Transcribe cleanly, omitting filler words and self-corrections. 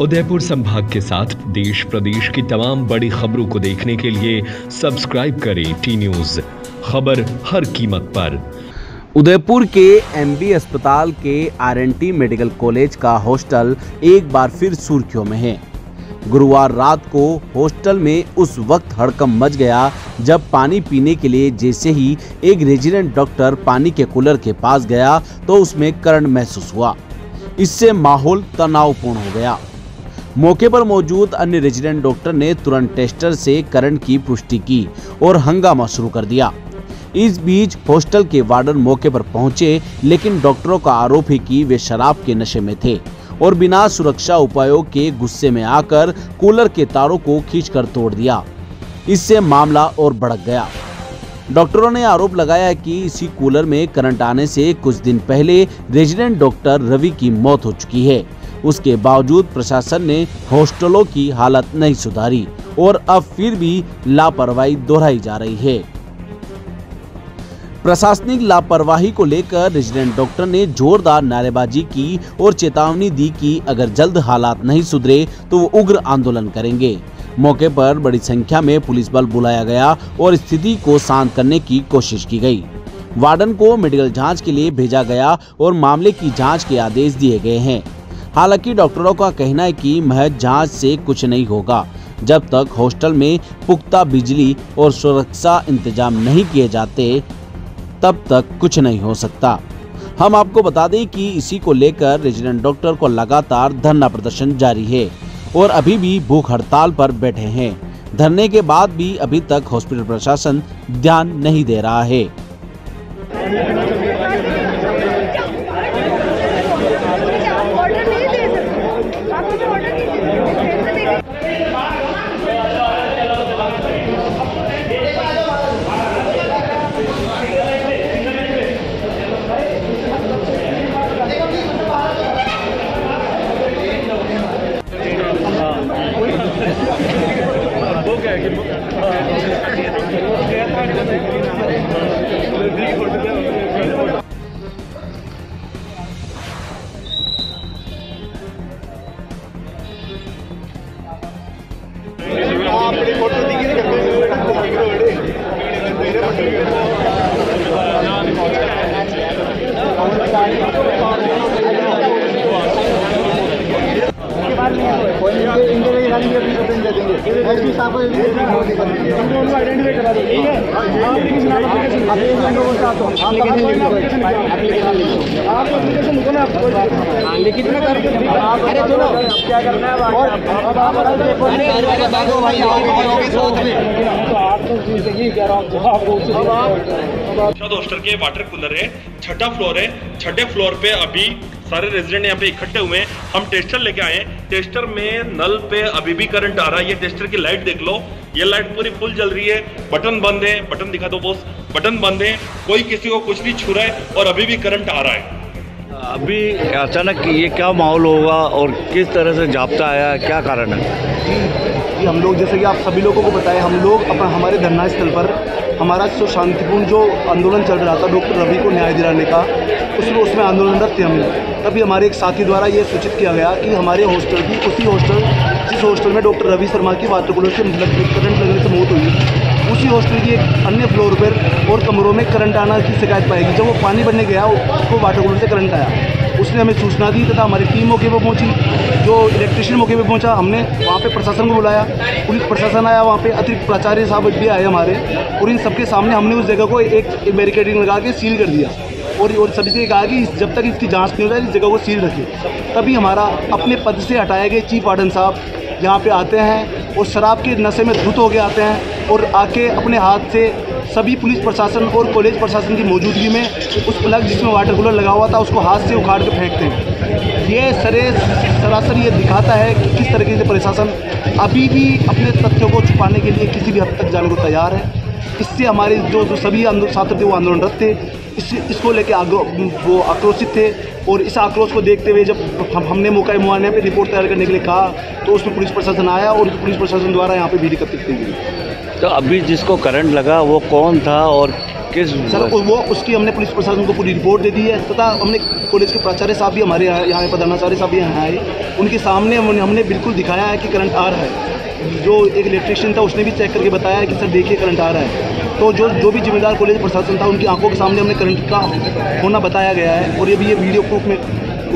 उदयपुर संभाग के साथ देश प्रदेश की तमाम बड़ी खबरों को देखने के लिए सब्सक्राइब करें टी न्यूज, खबर हर कीमत पर। उदयपुर के एमबी अस्पताल के आरएनटी मेडिकल कॉलेज का हॉस्टल एक बार फिर सुर्खियों में है। गुरुवार रात को हॉस्टल में उस वक्त हड़कंप मच गया जब पानी पीने के लिए जैसे ही एक रेजिडेंट डॉक्टर पानी के कूलर के पास गया तो उसमें करंट महसूस हुआ। इससे माहौल तनावपूर्ण हो गया। मौके पर मौजूद अन्य रेजिडेंट डॉक्टर ने तुरंत टेस्टर से करंट की पुष्टि की और हंगामा शुरू कर दिया। इस बीच हॉस्टल के वार्डन मौके पर पहुंचे, लेकिन डॉक्टरों का आरोप है कि वे शराब के नशे में थे और बिना सुरक्षा उपायों के गुस्से में आकर कूलर के तारों को खींचकर तोड़ दिया। इससे मामला और भड़क गया। डॉक्टरों ने आरोप लगाया कि इसी कूलर में करंट आने से कुछ दिन पहले रेजिडेंट डॉक्टर रवि की मौत हो चुकी है। उसके बावजूद प्रशासन ने हॉस्टलों की हालत नहीं सुधारी और अब फिर भी लापरवाही दोहराई जा रही है। प्रशासनिक लापरवाही को लेकर रेजिडेंट डॉक्टर ने जोरदार नारेबाजी की और चेतावनी दी कि अगर जल्द हालात नहीं सुधरे तो वो उग्र आंदोलन करेंगे। मौके पर बड़ी संख्या में पुलिस बल बुलाया गया और स्थिति को शांत करने की कोशिश की गई। वार्डन को मेडिकल जांच के लिए भेजा गया और मामले की जांच के आदेश दिए गए हैं। हालांकि डॉक्टरों का कहना है कि महज जांच से कुछ नहीं होगा। जब तक हॉस्टल में पुख्ता बिजली और सुरक्षा इंतजाम नहीं किए जाते तब तक कुछ नहीं हो सकता। हम आपको बता दें कि इसी को लेकर रेजिडेंट डॉक्टर को लगातार धरना प्रदर्शन जारी है और अभी भी भूख हड़ताल पर बैठे हैं। धरने के बाद भी अभी तक हॉस्पिटल प्रशासन ध्यान नहीं दे रहा है। हॉस्टल के वाटर कूलर है, छठा फ्लोर है। छठे फ्लोर पे अभी सारे रेजिडेंट यहाँ पे इकट्ठे हुए हैं। हम टेस्टर लेके आए हैं। टेस्टर में नल पे अभी भी करंट आ रहा है। ये टेस्टर की लाइट देख लो, ये लाइट पूरी फुल जल रही है। बटन बंद है, बटन दिखा दो बॉस, बटन बंद है। कोई किसी को कुछ नहीं छू रहा है और अभी भी करंट आ रहा है। अभी अचानक ये क्या माहौल होगा और किस तरह से जाप्ता आया, क्या कारण है? जी हम लोग, जैसे कि आप सभी लोगों को बताएं, हम लोग हमारे धरना स्थल पर हमारा जो शांतिपूर्ण जो आंदोलन चल रहा था डॉक्टर रवि को न्याय दिलाने का, उसमें आंदोलनरत थे हम। तभी हमारे एक साथी द्वारा ये सूचित किया गया कि हमारे हॉस्टल की जिस हॉस्टल में डॉक्टर रवि शर्मा की वाटर कूलर से करंट लगने से मौत हुई, उसी हॉस्टल की एक अन्य फ्लोर पर और कमरों में करंट आना की शिकायत पाएगी। जब वो पानी भरने गया उसको वाटर कूलर से करंट आया। उसने हमें सूचना दी तथा हमारी टीम मौके पर पहुंची। जो इलेक्ट्रिशियन मौके पर पहुंचा, हमने वहाँ पे प्रशासन को बुलाया। पुलिस प्रशासन आया, वहाँ पे अतिरिक्त प्राचार्य साहब भी आए हमारे, और इन सबके सामने हमने उस जगह को एक बैरिकेडिंग लगा के सील कर दिया और सभी से कहा कि जब तक इसकी जांच नहीं हो जाए इस जगह को सील रखें। तभी हमारा अपने पद से हटाए गए चीफ वार्डन साहब यहाँ पे आते हैं और शराब के नशे में धुत होकर आते हैं और आके अपने हाथ से सभी पुलिस प्रशासन और कॉलेज प्रशासन की मौजूदगी में उस प्लग जिसमें वाटर कूलर लगा हुआ था उसको हाथ से उखाड़ के फेंकते हैं। ये सरासर ये दिखाता है कि किस तरीके से प्रशासन अभी भी अपने तथ्यों को छुपाने के लिए किसी भी हद तक जाने को तैयार है। इससे हमारे जो सभी छात्र थे वो आंदोलनरत थे, इसको लेके वो आक्रोशित थे और इस आक्रोश को देखते हुए जब हमने मौका मुआयने पे रिपोर्ट तैयार करने के लिए कहा तो उसमें पुलिस प्रशासन आया और पुलिस प्रशासन द्वारा यहाँ पे भीड़ एकत्रित की गई। तो अभी जिसको करंट लगा वो कौन था और किस सर वो उसकी हमने पुलिस प्रशासन को पूरी रिपोर्ट दे दी है तथा हमने कॉलेज के प्राचार्य साहब भी हमारे यहाँ प्रधानाचार्य साहब भी यहाँ आए, उनके सामने हमने बिल्कुल दिखाया है कि करंट आ रहा है। जो एक इलेक्ट्रिशियन था उसने भी चेक करके बताया है कि सर देखिए करंट आ रहा है। तो जो भी जिम्मेदार कॉलेज प्रशासन था उनकी आंखों के सामने हमने करंट का होना बताया गया है और ये भी ये वीडियो प्रूफ में